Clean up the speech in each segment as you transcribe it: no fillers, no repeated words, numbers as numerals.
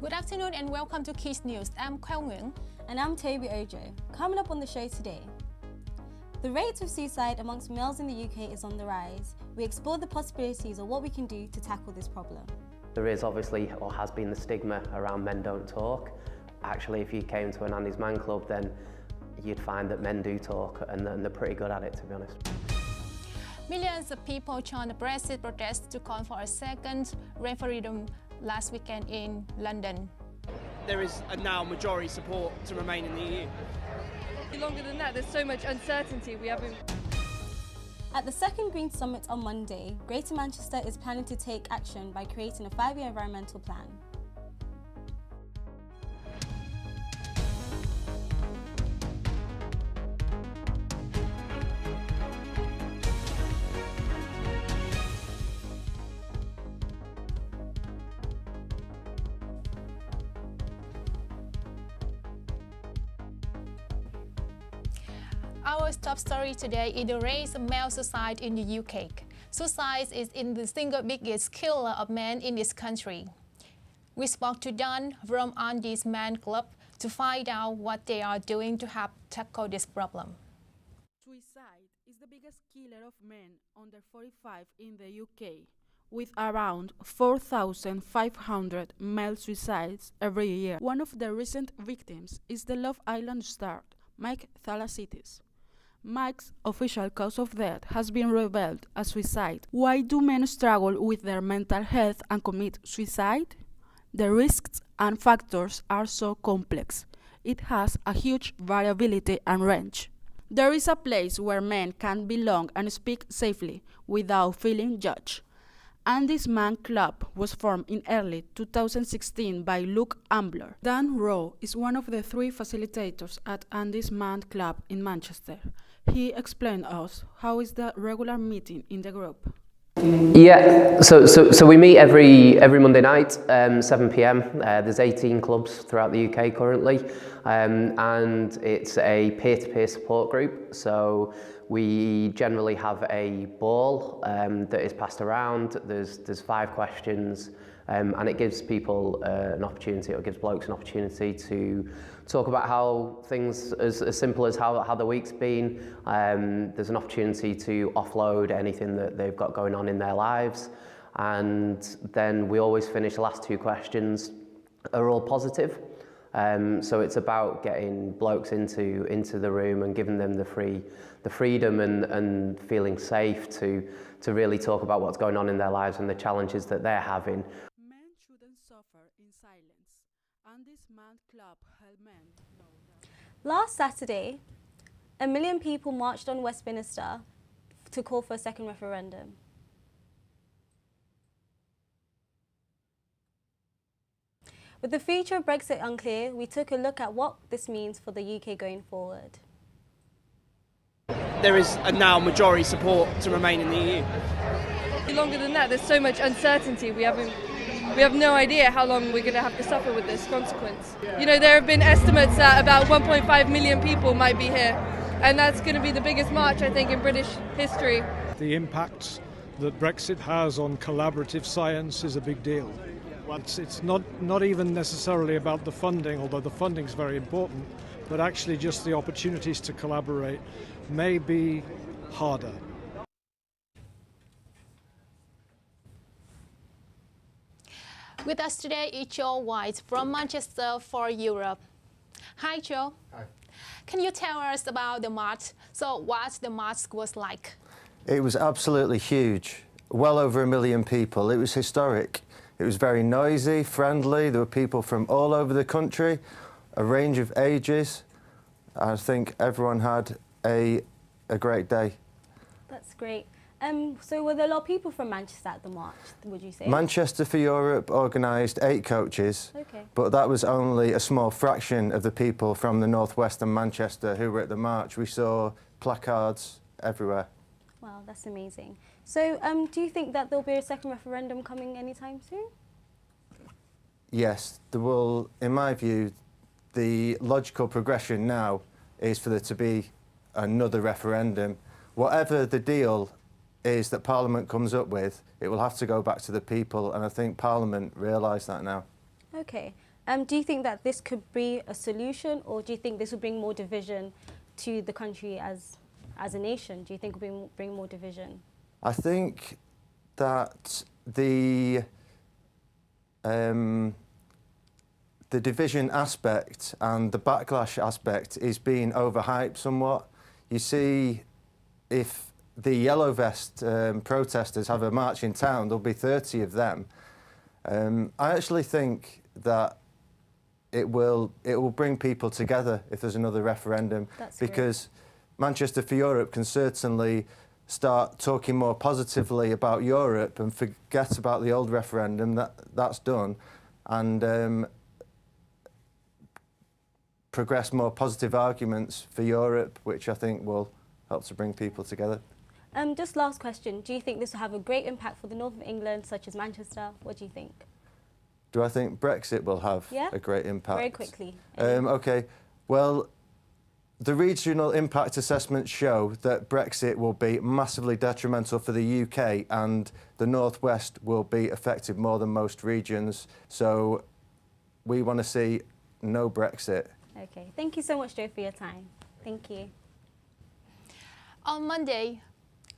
Good afternoon and welcome to Quays News. I'm Quays. And I'm Toby Ojo. Coming up on the show today. The rate of suicide amongst males in the UK is on the rise. We explore the possibilities of what we can do to tackle this problem. There is obviously, or has been, the stigma around men don't talk. Actually, if you came to an Andy's Man Club, then you'd find that men do talk, and they're pretty good at it, to be honest. Millions of people joined the Brexit protests to call for a second referendum last weekend in London. There is now majority support to remain in the EU. Longer than that, there's so much uncertainty we haven't. At the second Green Summit on Monday, Greater Manchester is planning to take action by creating a 5-year environmental plan. Our top story today is the rise of male suicide in the UK. Suicide is the single biggest killer of men in this country. We spoke to Don from Andy's Man Club to find out what they are doing to help tackle this problem. Suicide is the biggest killer of men under 45 in the UK, with around 4,500 male suicides every year. One of the recent victims is the Love Island star, Mike Thalassitis. Mike's official cause of death has been revealed as suicide. Why do men struggle with their mental health and commit suicide? The risks and factors are so complex. It has a huge variability and range. There is a place where men can belong and speak safely without feeling judged. Andy's Man Club was formed in early 2016 by Luke Ambler. Dan Rowe is one of the 3 facilitators at Andy's Man Club in Manchester. He explained us how is the regular meeting in the group. Yeah, so we meet every Monday night, 7 p.m. There's 18 clubs throughout the UK currently, and it's a peer-to-peer support group. So we generally have a ball that is passed around. There's 5 questions, and it gives people an opportunity, or gives blokes an opportunity to talk about how things as simple as how the week's been. There's an opportunity to offload anything that they've got going on in their lives, and then we always finish the last 2 questions are all positive. So it's about getting blokes into the room and giving them the freedom and feeling safe to really talk about what's going on in their lives and the challenges that they're having. Men shouldn't suffer in silence, and this Man Club helps men know that. Last Saturday, 1 million people marched on Westminster to call for a second referendum. With the future of Brexit unclear, we took a look at what this means for the UK going forward. There is now majority support to remain in the EU. Longer than that, there's so much uncertainty we have no idea how long we're going to have to suffer with this consequence. You know, there have been estimates that about 1.5 million people might be here, and that's going to be the biggest march, I think, in British history. The impact that Brexit has on collaborative science is a big deal. It's not even necessarily about the funding, although the funding is very important, but actually just the opportunities to collaborate may be harder. With us today is Joe White from Manchester for Europe. Hi, Joe. Hi. Can you tell us about the march? So what the march was like? It was absolutely huge. Well over 1 million people. It was historic. It was very noisy, friendly. There were people from all over the country, a range of ages. I think everyone had a great day. That's great. So were there a lot of people from Manchester at the march, would you say? Manchester for Europe organised 8 coaches, Okay. but that was only a small fraction of the people from the northwest and Manchester who were at the march. We saw placards everywhere. Wow, that's amazing. So do you think that there'll be a second referendum coming anytime soon? Yes, there will, in my view, the logical progression now is for there to be another referendum. Whatever the deal is that Parliament comes up with, it will have to go back to the people, and I think Parliament realise that now. Okay. Do you think that this could be a solution, or do you think this will bring more division to the country as a nation? Do you think it will bring more division? I think that the division aspect and the backlash aspect is being overhyped somewhat. You see, if the Yellow Vest protesters have a march in town, there'll be 30 of them. I actually think that it will bring people together if there's another referendum. That's because Manchester for Europe can certainly start talking more positively about Europe and forget about the old referendum. That's done, and progress more positive arguments for Europe, which I think will help to bring people together. Just last question, do you think this will have a great impact for the north of England, such as Manchester? What do you think? Do I think Brexit will have a great impact? Very quickly. OK, well, the regional impact assessments show that Brexit will be massively detrimental for the UK, and the North West will be affected more than most regions. So we want to see no Brexit. OK, thank you so much, Joe, for your time. Thank you. On Monday,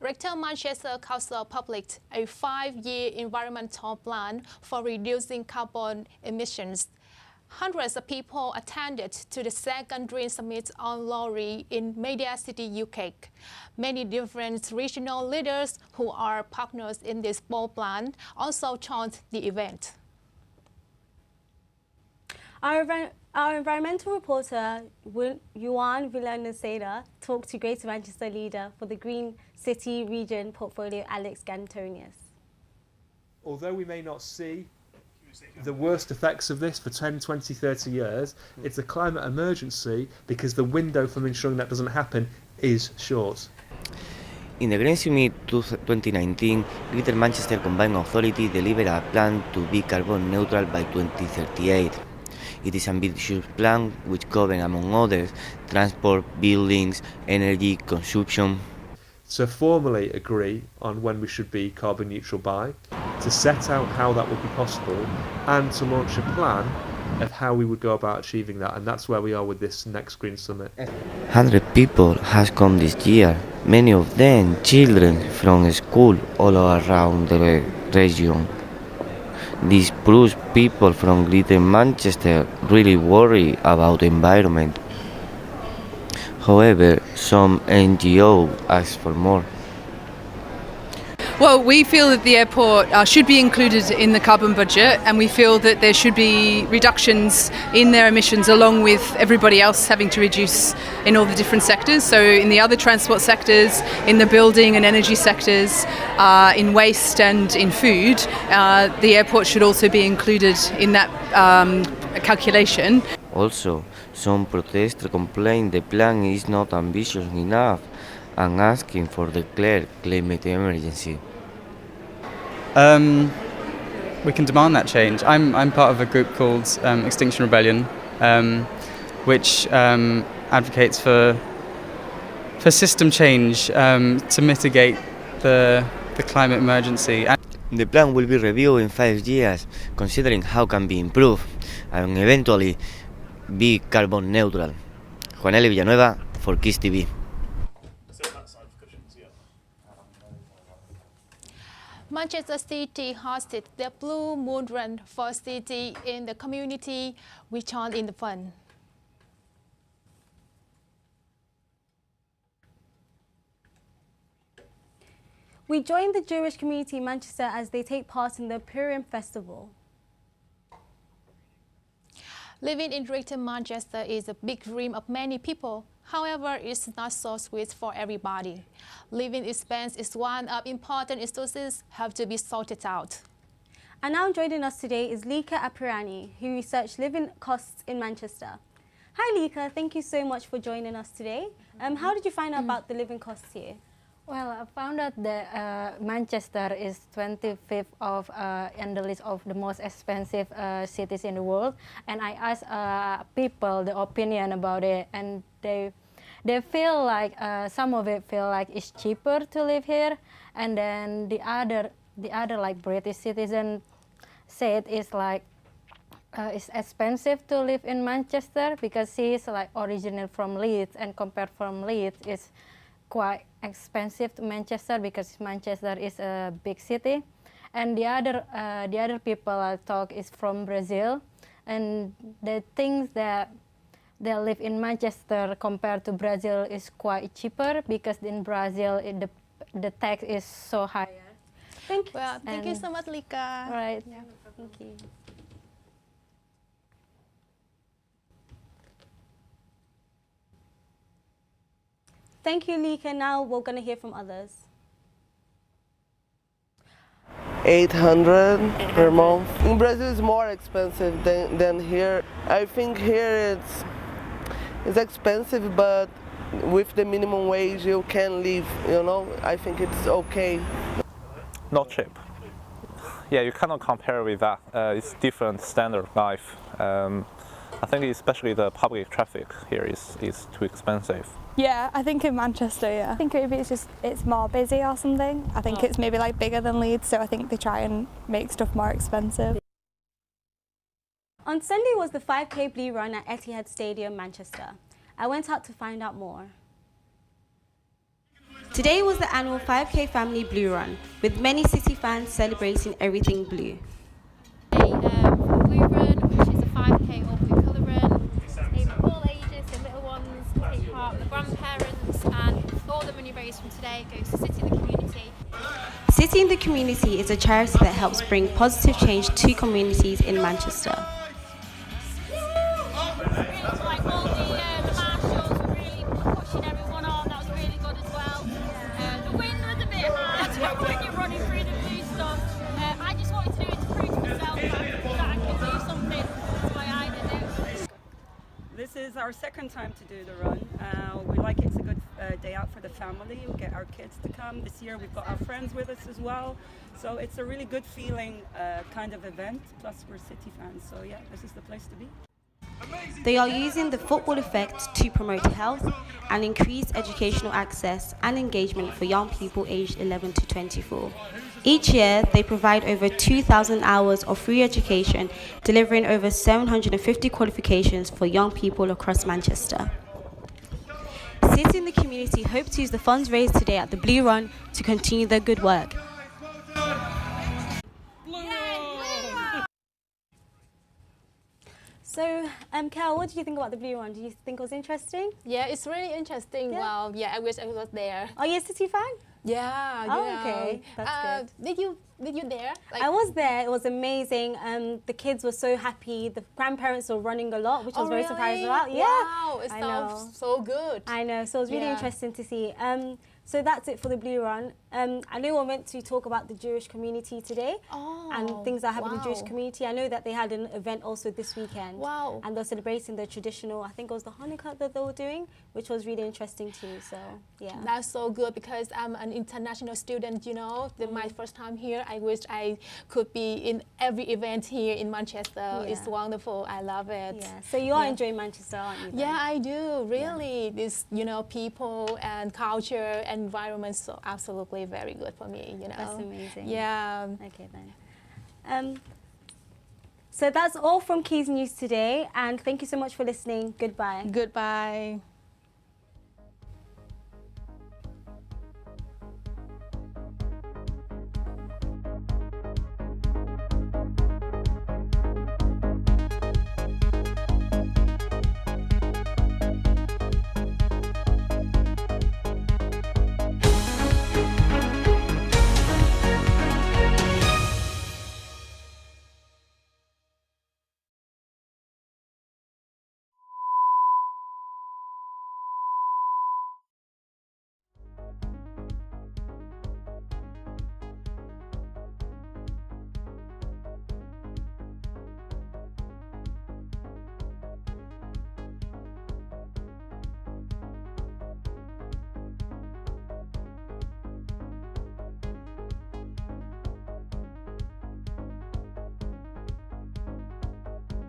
Rector Manchester Council published a 5-year environmental plan for reducing carbon emissions. Hundreds of people attended to the second Green Summit on Lorry in Media City, UK. Many different regional leaders who are partners in this bold plan also joined the event. Our environmental reporter, Yuan Villanoceda, talked to Greater Manchester leader for the Green City Region portfolio, Alex Gantonius. Although we may not see the worst effects of this for 10, 20, 30 years, it's a climate emergency because the window from ensuring that doesn't happen is short. In the Green Summit 2019, Greater Manchester Combined Authority delivered a plan to be carbon neutral by 2038. It is an ambitious plan which covers, among others, transport, buildings, energy, consumption. To formally agree on when we should be carbon neutral by, to set out how that would be possible, and to launch a plan of how we would go about achieving that. And that's where we are with this next Green Summit. 100 people has come this year, many of them children from school all around the region. This proves people from Greater Manchester really worry about the environment. However, some NGOs ask for more. Well, we feel that the airport should be included in the carbon budget, and we feel that there should be reductions in their emissions along with everybody else having to reduce in all the different sectors. So in the other transport sectors, in the building and energy sectors, in waste and in food, the airport should also be included in that calculation. Also, some protesters complain the plan is not ambitious enough and asking for declared climate emergency. We can demand that change. I'm part of a group called Extinction Rebellion, which advocates for system change to mitigate the climate emergency. The plan will be reviewed in 5 years, considering how can be improved and eventually be carbon neutral. Juan L. Villanueva for Quays TV. Manchester City hosted the Blue Moon Run for City in the community, which joined in the fun. We joined the Jewish community in Manchester as they take part in the Purim Festival. Living in Greater Manchester is a big dream of many people. However, it's not so sweet for everybody. Living expense is one of important issues have to be sorted out. And now joining us today is Lika Apurani, who researched living costs in Manchester. Hi Lika, thank you so much for joining us today. How did you find out about the living costs here? Well, I found out that Manchester is 25th in the list of the most expensive cities in the world, and I asked people the opinion about it, and they feel like some of it feel like it's cheaper to live here, and then the other like British citizen said it's like it's expensive to live in Manchester because she's like original from Leeds, and compared from Leeds, it's quite expensive to Manchester because Manchester is a big city. And the other people I talk is from Brazil, and they think that they live in Manchester compared to Brazil is quite cheaper because in Brazil the tax is so higher. Thank you so much, Lika. Right. Yeah, thank you. Thank you, Lika. Now we're going to hear from others. 800 per month. In Brazil it's more expensive than here. I think here it's expensive, but with the minimum wage you can live, you know. I think it's okay. Not cheap. Yeah, you cannot compare with that. It's different standard of life. I think especially the public traffic here is too expensive. Yeah, I think in Manchester, yeah. I think maybe it's more busy or something. I think it's maybe like bigger than Leeds, so I think they try and make stuff more expensive. On Sunday was the 5K Blue Run at Etihad Stadium, Manchester. I went out to find out more. Today was the annual 5K Family Blue Run, with many City fans celebrating everything blue. Blue Run, which is a 5K all blue colour run. All ages, the little ones take part, the grandparents, and all the money raised from today goes to City in the Community. City in the Community is a charity that helps bring positive change to communities in Manchester. Like all the marshals were really pushing everyone on. That was really good as well. The wind was a bit hard when you're running through the blue stuff. I just wanted to do it to prove to myself that I can do something. That's why I did it. This is our second time to do the run. We like it's a good day out for the family. We get our kids to come. This year we've got our friends with us as well. So it's a really good feeling kind of event. Plus we're City fans, so yeah, this is the place to be. They are using the football effect to promote health and increase educational access and engagement for young people aged 11 to 24. Each year, they provide over 2,000 hours of free education, delivering over 750 qualifications for young people across Manchester. City in the Community hope to use the funds raised today at the Blue Run to continue their good work. So, Kel, what did you think about the Blue Run? Did you think it was interesting? Yeah, it's really interesting. Yeah. Wow, yeah, I wish I was there. Are you a City fan? Yeah. Oh, yeah. okay, that's good. Did you there? I was there. It was amazing. The kids were so happy. The grandparents were running a lot, which I was very surprised about. Yeah. Wow, it sounds so good. I know. So it was really interesting to see. So that's it for the Blue Run. I know we're meant to talk about the Jewish community today and things that happen in the Jewish community. I know that they had an event also this weekend. Wow. And they're celebrating the traditional, I think it was the Hanukkah that they were doing, which was really interesting too. So, yeah. That's so good because I'm an international student, you know. My first time here, I wish I could be in every event here in Manchester. Yeah. It's wonderful. I love it. Yeah. So you are enjoying Manchester, aren't you? Then? Yeah, I do. Really. This, you know, people and culture, environment, so absolutely very good for me, you know. That's amazing. Yeah. Okay then. So that's all from Quays News today, and thank you so much for listening. Goodbye. Goodbye.